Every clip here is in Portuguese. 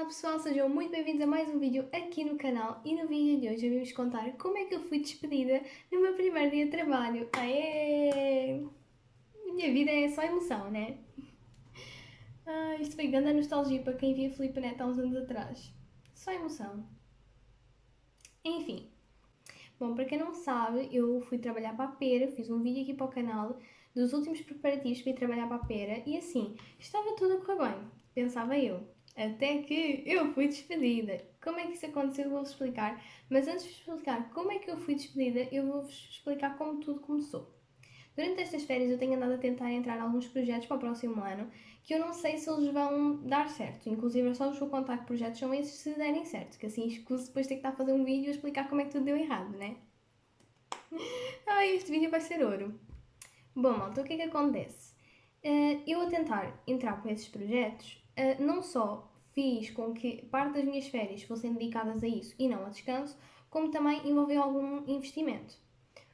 pessoal, sejam muito bem-vindos a mais um vídeo aqui no canal e no vídeo de hoje eu vim-vos contar como é que eu fui despedida no meu primeiro dia de trabalho. Aê! Minha vida é só emoção, né? Isto foi grande nostalgia para quem via Filipe Neto há uns anos atrás. Só emoção. Enfim, bom, para quem não sabe, eu fui trabalhar para a Pera, fiz um vídeo aqui para o canal dos últimos preparativos para ir trabalhar para a Pera e assim, estava tudo a correr bem, pensava eu. Até que eu fui despedida. Como é que isso aconteceu? Eu vou-vos explicar. Mas antes de vos explicar como é que eu fui despedida, eu vou-vos explicar como tudo começou. Durante estas férias eu tenho andado a tentar entrar em alguns projetos para o próximo ano que eu não sei se eles vão dar certo. Inclusive, eu só vos vou contar que projetos são esses se derem certo, que assim escuso depois ter que estar a fazer um vídeo a explicar como é que tudo deu errado, né? Este vídeo vai ser ouro. Bom, malta, o que é que acontece? Eu a tentar entrar para esses projetos, não só fiz com que parte das minhas férias fossem dedicadas a isso e não a descanso, como também envolveu algum investimento.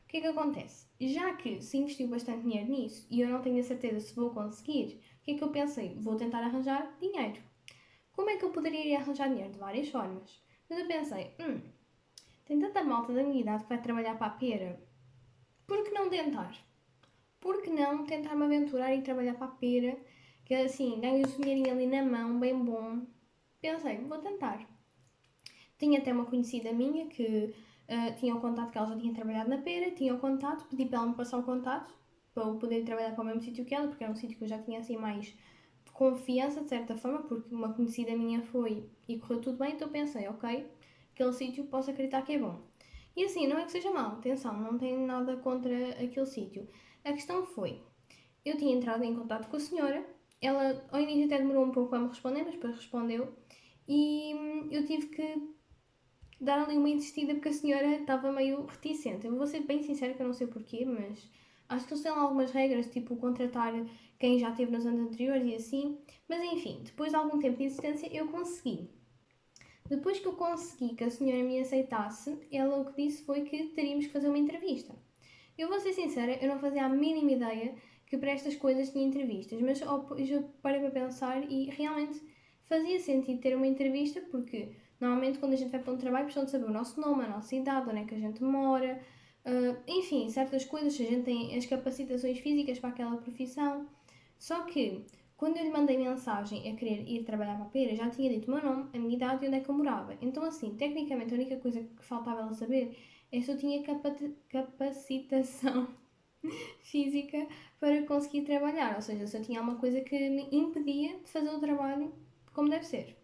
O que é que acontece? Já que se investiu bastante dinheiro nisso e eu não tenho a certeza se vou conseguir, o que é que eu pensei? Vou tentar arranjar dinheiro. Como é que eu poderia arranjar dinheiro? De várias formas. Mas eu pensei, tem tanta malta da minha idade que vai trabalhar para a pera, por que não tentar? Por que não tentar me aventurar e trabalhar para a pera, que assim, ganho o dinheirinho ali na mão, bem bom. Pensei, vou tentar. Tinha até uma conhecida minha que tinha o contato que ela já tinha trabalhado na pera, tinha o contato, pedi para ela me passar o contato para eu poder trabalhar para o mesmo sítio que ela, porque era um sítio que eu já tinha assim mais confiança de certa forma, porque uma conhecida minha foi e correu tudo bem, então pensei, ok, aquele sítio posso acreditar que é bom. E assim, não é que seja mau, atenção, não tenho nada contra aquele sítio. A questão foi, eu tinha entrado em contato com a senhora, ela ao início até demorou um pouco a me responder, mas depois respondeu, e eu tive que dar ali uma insistida porque a senhora estava meio reticente. Eu vou ser bem sincera que eu não sei porquê, mas acho que eles têm lá algumas regras, tipo contratar quem já esteve nos anos anteriores e assim. Mas enfim, depois de algum tempo de insistência, eu consegui. Depois que eu consegui que a senhora me aceitasse, ela o que disse foi que teríamos que fazer uma entrevista. Eu vou ser sincera, eu não fazia a mínima ideia que para estas coisas tinha entrevistas, mas eu parei para pensar e realmente fazia sentido ter uma entrevista porque normalmente quando a gente vai para um trabalho precisam de saber o nosso nome, a nossa idade, onde é que a gente mora, enfim, certas coisas, se a gente tem as capacitações físicas para aquela profissão. Só que quando eu lhe mandei mensagem a querer ir trabalhar para a pera, já tinha dito o meu nome, a minha idade e onde é que eu morava. Então, assim, tecnicamente a única coisa que faltava ela saber é se eu tinha capacitação física para conseguir trabalhar, ou seja, se eu tinha alguma coisa que me impedia de fazer o trabalho como deve ser.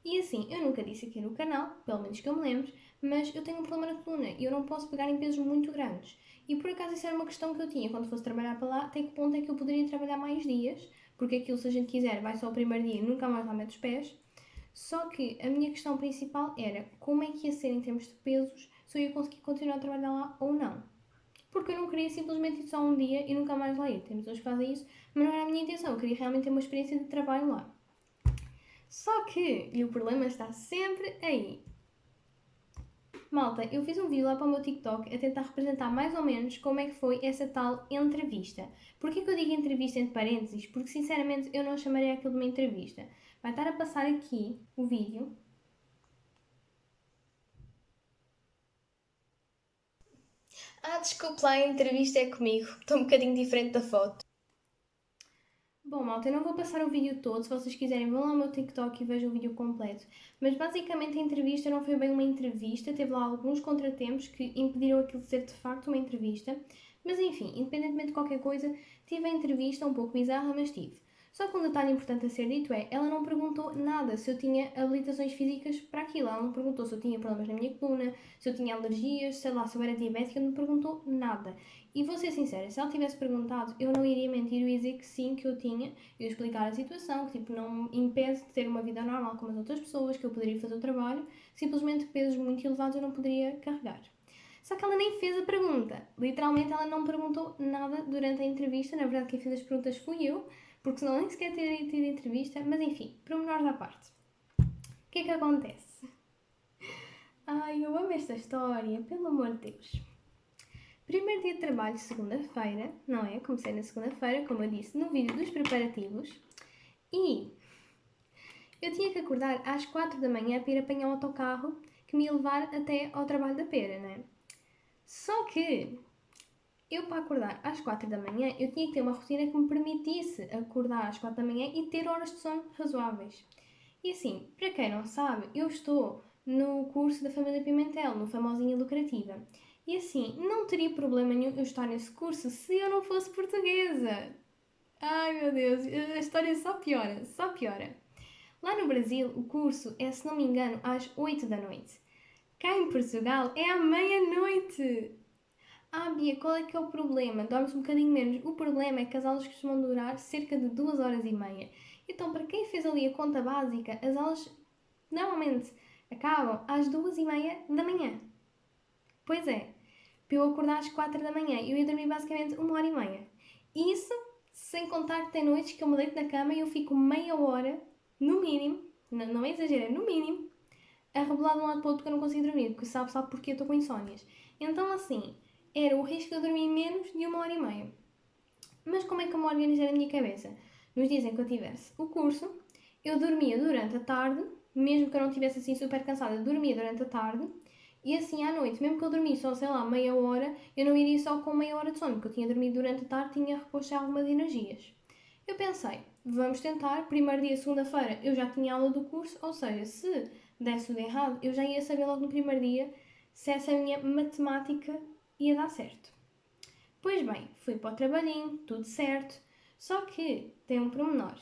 E assim, eu nunca disse aqui no canal, pelo menos que eu me lembro, mas eu tenho um problema na coluna e eu não posso pegar em pesos muito grandes. E por acaso isso era uma questão que eu tinha quando fosse trabalhar para lá, até que ponto é que eu poderia trabalhar mais dias, porque aquilo, se a gente quiser, vai só o primeiro dia e nunca mais lá mete os pés. Só que a minha questão principal era como é que ia ser em termos de pesos, se eu ia conseguir continuar a trabalhar lá ou não. Porque eu não queria simplesmente ir só um dia e nunca mais lá ir. Tem pessoas que fazem isso, mas não era a minha intenção. Eu queria realmente ter uma experiência de trabalho lá. Só que, e o problema está sempre aí. Malta, eu fiz um vídeo lá para o meu TikTok a tentar representar mais ou menos como é que foi essa tal entrevista. Porquê que eu digo entrevista entre parênteses? Porque sinceramente eu não chamaria aquilo de uma entrevista. Vai estar a passar aqui o vídeo. Desculpe lá, a entrevista é comigo. Estou um bocadinho diferente da foto. Bom, malta, eu não vou passar o vídeo todo, se vocês quiserem vão lá ao meu TikTok e vejam o vídeo completo. Mas basicamente a entrevista não foi bem uma entrevista, teve lá alguns contratempos que impediram aquilo de ser de facto uma entrevista. Mas enfim, independentemente de qualquer coisa, tive a entrevista um pouco bizarra, mas tive. Só que um detalhe importante a ser dito é, ela não perguntou nada se eu tinha habilitações físicas para aquilo. Ela não perguntou se eu tinha problemas na minha coluna, se eu tinha alergias, sei lá, se eu era diabética, não me perguntou nada. E vou ser sincera, se ela tivesse perguntado, eu não iria mentir e dizer que sim, que eu tinha, eu ia explicar a situação, que tipo, não me impede de ter uma vida normal como as outras pessoas, que eu poderia fazer o trabalho, simplesmente pesos muito elevados eu não poderia carregar. Só que ela nem fez a pergunta. Literalmente ela não perguntou nada durante a entrevista. Na verdade, quem fez as perguntas fui eu, porque senão nem sequer teria tido entrevista. Mas enfim, pormenores à parte. O que é que acontece? Ai, eu amo esta história, pelo amor de Deus. Primeiro dia de trabalho, segunda-feira, não é? Comecei na segunda-feira, como eu disse no vídeo dos preparativos. E Eu tinha que acordar às 4 da manhã para ir apanhar o autocarro que me ia levar até ao trabalho da pera, né? Só que eu, para acordar às 4 da manhã, eu tinha que ter uma rotina que me permitisse acordar às 4 da manhã e ter horas de sono razoáveis. E assim, para quem não sabe, eu estou no curso da família Pimentel, no Famosinha Lucrativa. E assim, não teria problema nenhum eu estar nesse curso se eu não fosse portuguesa. Ai meu Deus, a história só piora, só piora. Lá no Brasil, o curso é, se não me engano, às 8 da noite. Cá em Portugal é à meia-noite. Ah, Bia, qual é que é o problema? Dormes um bocadinho menos. O problema é que as aulas costumam durar cerca de 2 horas e meia. Então, para quem fez ali a conta básica, as aulas normalmente acabam às 2 e meia da manhã. Pois é, para eu acordar às 4 da manhã, eu ia dormir basicamente 1 hora e meia. Isso sem contar que tem noites que eu me deito na cama e eu fico meia hora, no mínimo, não é exagero, é no mínimo, a rebolar de um lado para o outro porque eu não consigo dormir, porque sabe porque eu estou com insónias. Então, assim, era o risco de eu dormir menos de 1 hora e meia. Mas como é que eu me organizei na minha cabeça? Nos dias em que eu tivesse o curso, eu dormia durante a tarde, mesmo que eu não estivesse assim super cansada, dormia durante a tarde, e assim à noite, mesmo que eu dormisse só, sei lá, meia hora, eu não iria só com meia hora de sono, porque eu tinha dormido durante a tarde, tinha reposto algumas energias. Eu pensei, vamos tentar, primeiro dia, segunda-feira, eu já tinha aula do curso, ou seja, se desse tudo errado, eu já ia saber logo no primeiro dia se essa minha matemática ia dar certo. Pois bem, fui para o trabalhinho, tudo certo, só que tem um pormenor.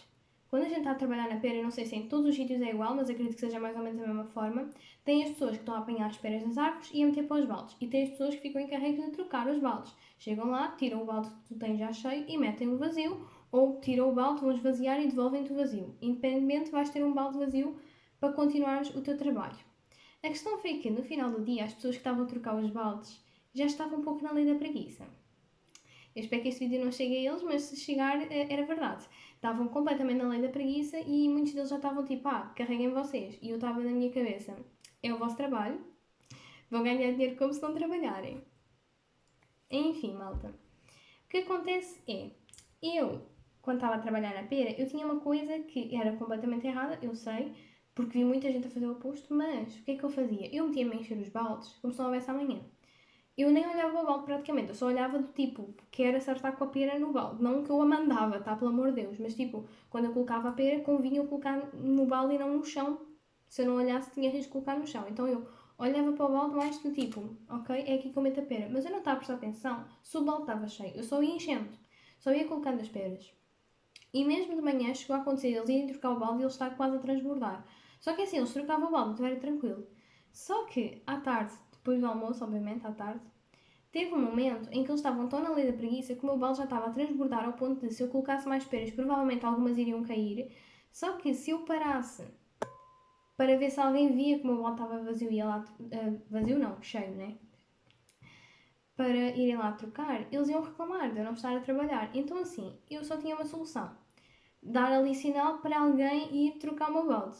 Quando a gente está a trabalhar na pera, não sei se em todos os sítios é igual, mas acredito que seja mais ou menos da mesma forma, tem as pessoas que estão a apanhar as peras das árvores e a meter para os baldes. E tem as pessoas que ficam encarregues de trocar os baldes. Chegam lá, tiram o balde que tu tens já cheio e metem o vazio, ou tiram o balde, vão esvaziar e devolvem-te o vazio. Independentemente, vais ter um balde vazio para continuares o teu trabalho. A questão foi que, no final do dia, as pessoas que estavam a trocar os baldes já estavam um pouco na lei da preguiça. Eu espero que este vídeo não chegue a eles, mas se chegar, era verdade. Estavam completamente na lei da preguiça e muitos deles já estavam tipo, carreguem vocês. E eu estava na minha cabeça, é o vosso trabalho, vão ganhar dinheiro como se não trabalharem. Enfim, malta. O que acontece é, eu, quando estava a trabalhar na pera, eu tinha uma coisa que era completamente errada, eu sei, porque vi muita gente a fazer o oposto, mas o que é que eu fazia? Eu metia-me a encher os baldes como se não houvesse amanhã. Eu nem olhava o balde praticamente, eu só olhava do tipo, quero acertar com a pera no balde. Não que eu a mandava, tá? Pelo amor de Deus. Mas tipo, quando eu colocava a pera, convinha eu colocar no balde e não no chão. Se eu não olhasse, tinha risco de colocar no chão. Então eu olhava para o balde mais do tipo, ok, é aqui que eu meto a pera. Mas eu não estava a prestar atenção se o balde estava cheio. Eu só ia enchendo, só ia colocando as peras. E mesmo de manhã chegou a acontecer eles irem trocar o balde e ele estar quase a transbordar. Só que assim, eles trocavam o balde, então era tranquilo. Só que à tarde, depois do almoço, obviamente, à tarde, teve um momento em que eles estavam tão na lei da preguiça que o meu balde já estava a transbordar ao ponto de, se eu colocasse mais peras, provavelmente algumas iriam cair. Só que se eu parasse para ver se alguém via que o meu balde estava vazio e ia lá. Vazio não, cheio, né? Para irem lá trocar, eles iam reclamar de eu não estar a trabalhar. Então, assim, eu só tinha uma solução: dar ali sinal para alguém ir trocar o meu balde.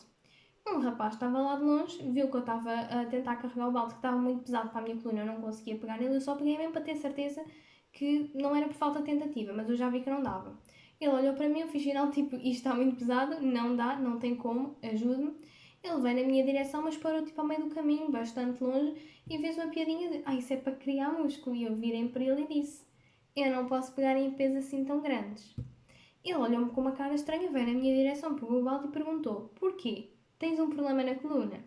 Um rapaz estava lá de longe, viu que eu estava a tentar carregar o balde que estava muito pesado para a minha coluna, eu não conseguia pegar nele, eu só peguei mesmo para ter certeza que não era por falta de tentativa, mas eu já vi que não dava. Ele olhou para mim, eu fiz sinal tipo, isto está muito pesado, não dá, não tem como, ajude-me. Ele veio na minha direção, mas parou tipo ao meio do caminho, bastante longe, e fez uma piadinha de, isso é para criar músculo. E eu virei para ele e disse, eu não posso pegar em pesos assim tão grandes. Ele olhou-me com uma cara estranha, veio na minha direção, pegou o balde e perguntou, porquê? Tens um problema na coluna?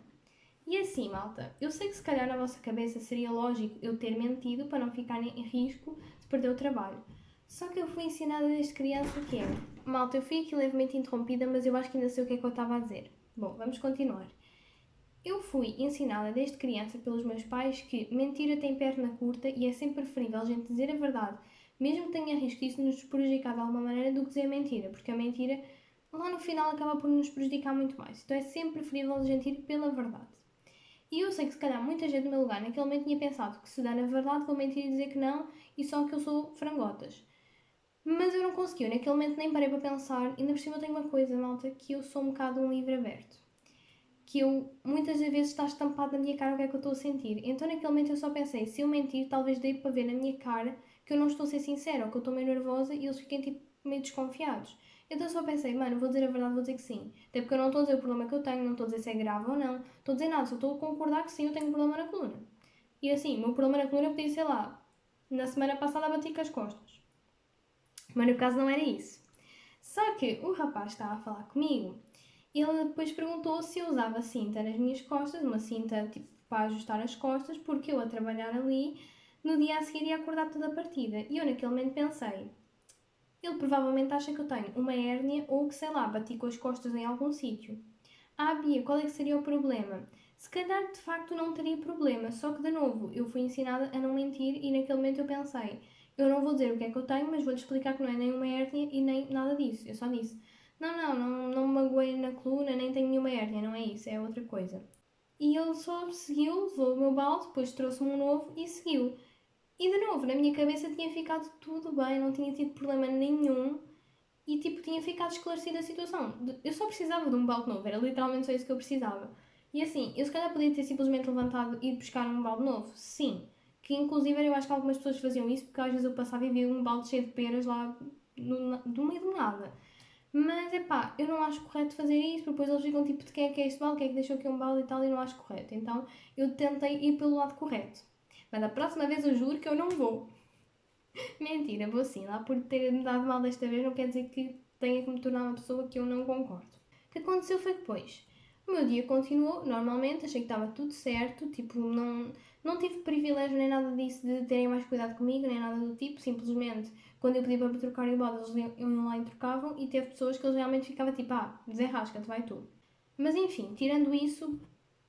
E assim, malta, eu sei que se calhar na vossa cabeça seria lógico eu ter mentido para não ficar em risco de perder o trabalho. Só que eu fui ensinada desde criança que é. Malta, eu fui aqui levemente interrompida, mas eu acho que ainda sei o que é que eu estava a dizer. Bom, vamos continuar. Eu fui ensinada desde criança pelos meus pais que mentira tem perna curta e é sempre preferível a gente dizer a verdade, mesmo que tenha risco disso nos prejudicar de alguma maneira, do que dizer mentira, porque a mentira lá no final acaba por nos prejudicar muito mais. Então é sempre preferível a gente ir pela verdade. E eu sei que se calhar muita gente no meu lugar naquele momento tinha pensado que se dá na verdade vou mentir e dizer que não e só que eu sou frangotas. Mas eu não consegui, eu naquele momento nem parei para pensar, e ainda por cima eu tenho uma coisa, malta, que eu sou um bocado um livro aberto. Que eu, muitas das vezes, está estampado na minha cara o que é que eu estou a sentir. Então naquele momento eu só pensei, se eu mentir, talvez dê para ver na minha cara que eu não estou a ser sincera, ou que eu estou meio nervosa e eles fiquem tipo meio desconfiados. Então eu só pensei, mano, vou dizer a verdade, vou dizer que sim. Até porque eu não estou a dizer o problema que eu tenho, não estou a dizer se é grave ou não, estou a dizer nada, só estou a concordar que sim, eu tenho um problema na coluna. E assim, o meu problema na coluna podia ser lá, na semana passada bati com as costas. Mas no caso não era isso. Só que o rapaz estava a falar comigo e ele depois perguntou se eu usava cinta nas minhas costas, uma cinta tipo para ajustar as costas, porque eu a trabalhar ali no dia a seguir ia acordar toda a partida. E eu naquele momento pensei, ele provavelmente acha que eu tenho uma hérnia ou que sei lá, bati com as costas em algum sítio. Ah, Bia, qual é que seria o problema? Se calhar de facto não teria problema, só que de novo eu fui ensinada a não mentir e naquele momento eu pensei, eu não vou dizer o que é que eu tenho, mas vou-lhe explicar que não é nem uma hérnia e nem nada disso. Eu só disse, não me magoei na coluna, nem tenho nenhuma hérnia, não é isso, é outra coisa. E ele só seguiu, levou o meu balde, depois trouxe-me um novo e seguiu. E de novo, na minha cabeça tinha ficado tudo bem, não tinha tido problema nenhum e tipo, tinha ficado esclarecida a situação. Eu só precisava de um balde novo, era literalmente só isso que eu precisava. E assim, eu se calhar podia ter simplesmente levantado e ido buscar um balde novo, sim. Que inclusive eu acho que algumas pessoas faziam isso porque às vezes eu passava e via um balde cheio de peras lá no meio do nada. Mas é pá, eu não acho correto fazer isso, porque depois eles ficam tipo de quem é que é este balde, quem é que deixou aqui um balde e tal, e não acho correto. Então eu tentei ir pelo lado correto. Mas da próxima vez eu juro que eu não vou. Mentira, vou sim. Lá por ter me dado mal desta vez não quer dizer que tenha que me tornar uma pessoa que eu não concordo. O que aconteceu foi depois. O meu dia continuou normalmente, achei que estava tudo certo, tipo, não tive privilégio nem nada disso de terem mais cuidado comigo, nem nada do tipo, simplesmente quando eu pedi para me trocar em bodas, eles iam lá e trocavam, e teve pessoas que eles realmente ficavam tipo, desenrasca-te, vai tu. Mas enfim, tirando isso,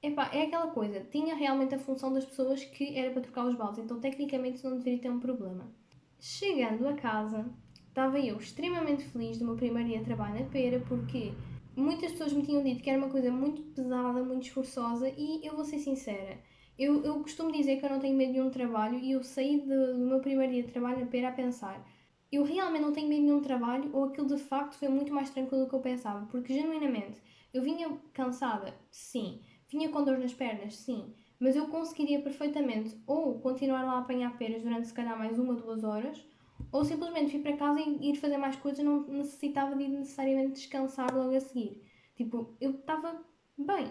epá, é aquela coisa, tinha realmente a função das pessoas que era para trocar os baldes, então tecnicamente isso não deveria ter um problema. Chegando a casa, estava eu extremamente feliz do meu primeiro dia de trabalho na pera, porque muitas pessoas me tinham dito que era uma coisa muito pesada, muito esforçosa, e eu vou ser sincera, eu costumo dizer que eu não tenho medo de nenhum trabalho, e eu saí do meu primeiro dia de trabalho na pera a pensar, eu realmente não tenho medo de nenhum trabalho, ou aquilo de facto foi muito mais tranquilo do que eu pensava, porque genuinamente eu vinha cansada, sim, vinha com dor nas pernas, sim, mas eu conseguiria perfeitamente ou continuar lá a apanhar peras durante se calhar mais 1 ou 2 horas, ou simplesmente vir para casa e ir fazer mais coisas, não necessitava de ir necessariamente descansar logo a seguir. Tipo, eu estava bem.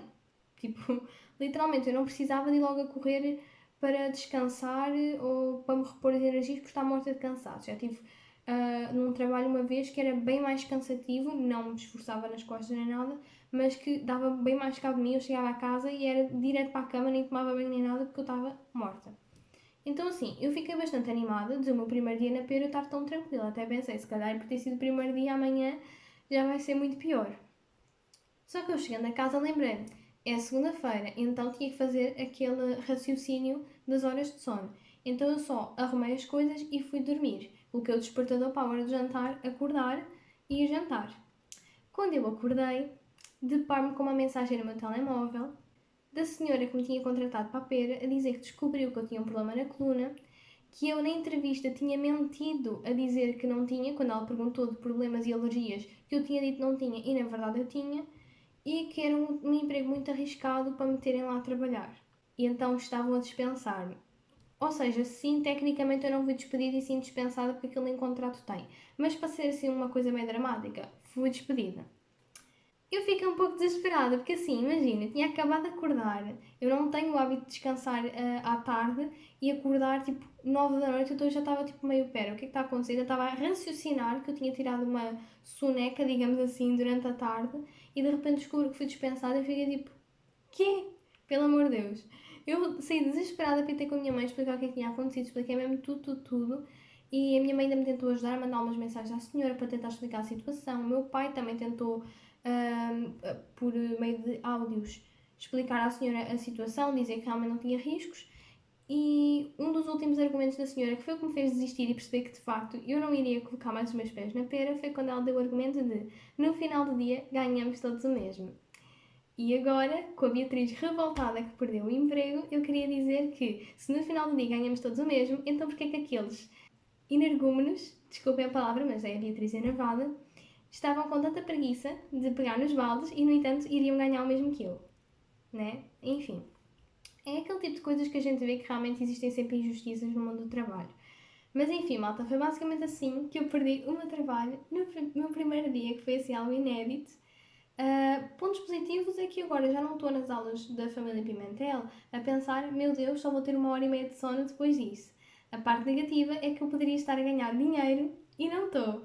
Tipo, literalmente, eu não precisava de ir logo a correr para descansar ou para me repor as energias por estar morta de cansaço. Já tive num trabalho uma vez que era bem mais cansativo, não me esforçava nas costas nem nada, mas que dava bem mais cabo de mim. Eu chegava a casa e era direto para a cama, nem tomava banho nem nada porque eu estava morta. Então, assim, eu fiquei bastante animada de o meu primeiro dia na pera eu estar tão tranquila. Até pensei, se calhar por ter sido o primeiro dia, amanhã já vai ser muito pior. Só que eu chegando a casa lembrei-me, é segunda-feira, então tinha que fazer aquele raciocínio das horas de sono. Então eu só arrumei as coisas e fui dormir. Coloquei o despertador para a hora de jantar, acordar e ir jantar. Quando eu acordei, deparo-me com uma mensagem no meu telemóvel da senhora que me tinha contratado para a pera a dizer que descobriu que eu tinha um problema na coluna, que eu na entrevista tinha mentido a dizer que não tinha, quando ela perguntou de problemas e alergias, que eu tinha dito que não tinha e na verdade eu tinha, e que era um emprego muito arriscado para me terem lá a trabalhar. E então estavam a dispensar-me. Ou seja, sim, tecnicamente eu não fui despedida e sim dispensada porque aquilo nem contrato tem. Mas para ser assim uma coisa meio dramática, fui despedida. Eu fiquei um pouco desesperada, porque assim, imagina, tinha acabado de acordar, eu não tenho o hábito de descansar à tarde e acordar tipo 9 da noite, então eu já estava tipo meio pera, o que é que está a acontecer? Eu estava a raciocinar que eu tinha tirado uma soneca, digamos assim, durante a tarde e de repente descubro que fui dispensada e fiquei tipo, quê? Pelo amor de Deus. Eu saí desesperada para ir ter com a minha mãe explicar o que é que tinha acontecido, expliquei mesmo tudo. E a minha mãe ainda me tentou ajudar a mandar umas mensagens à senhora para tentar explicar a situação. O meu pai também tentou, por meio de áudios, explicar à senhora a situação, dizer que realmente não tinha riscos. E um dos últimos argumentos da senhora, que foi o que me fez desistir e perceber que de facto eu não iria colocar mais os meus pés na pera, foi quando ela deu o argumento de no final do dia ganhamos todos o mesmo. E agora, com a Beatriz revoltada que perdeu o emprego, eu queria dizer que se no final do dia ganhamos todos o mesmo, então porquê é que aqueles energúmenos, desculpem a palavra, mas é a Beatriz enervada, estavam com tanta preguiça de pegar nos baldes e, no entanto, iriam ganhar o mesmo que eu, né? Enfim, é aquele tipo de coisas que a gente vê que realmente existem sempre injustiças no mundo do trabalho. Mas enfim, malta, foi basicamente assim que eu perdi o meu trabalho no meu primeiro dia, que foi assim algo inédito. Pontos positivos é que agora já não estou nas aulas da família Pimentel a pensar, meu Deus, só vou ter 1 hora e meia de sono depois disso. A parte negativa é que eu poderia estar a ganhar dinheiro e não estou.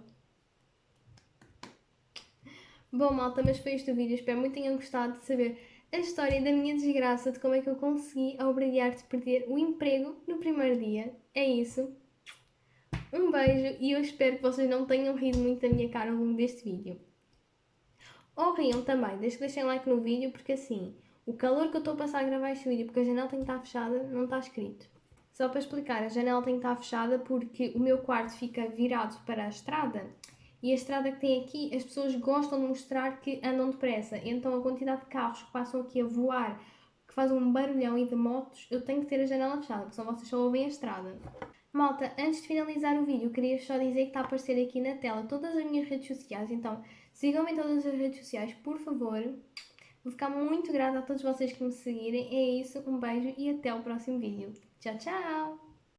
Bom, malta, mas foi este o vídeo. Espero muito que tenham gostado de saber a história da minha desgraça, de como é que eu consegui obrigar-te a perder o emprego no primeiro dia. É isso. Um beijo e eu espero que vocês não tenham rido muito da minha cara ao longo deste vídeo. Ou riam também, desde que deixem like no vídeo, porque assim, o calor que eu estou a passar a gravar este vídeo, porque a janela tem que estar fechada, não está escrito. Só para explicar, a janela tem que estar fechada porque o meu quarto fica virado para a estrada e a estrada que tem aqui, as pessoas gostam de mostrar que andam depressa. Então a quantidade de carros que passam aqui a voar, que fazem um barulhão e de motos, eu tenho que ter a janela fechada, porque senão vocês só ouvem a estrada. Malta, antes de finalizar o vídeo, queria só dizer que está a aparecer aqui na tela todas as minhas redes sociais, então sigam-me em todas as redes sociais, por favor. Vou ficar muito grata a todos vocês que me seguirem. É isso, um beijo e até o próximo vídeo. Tchau, tchau!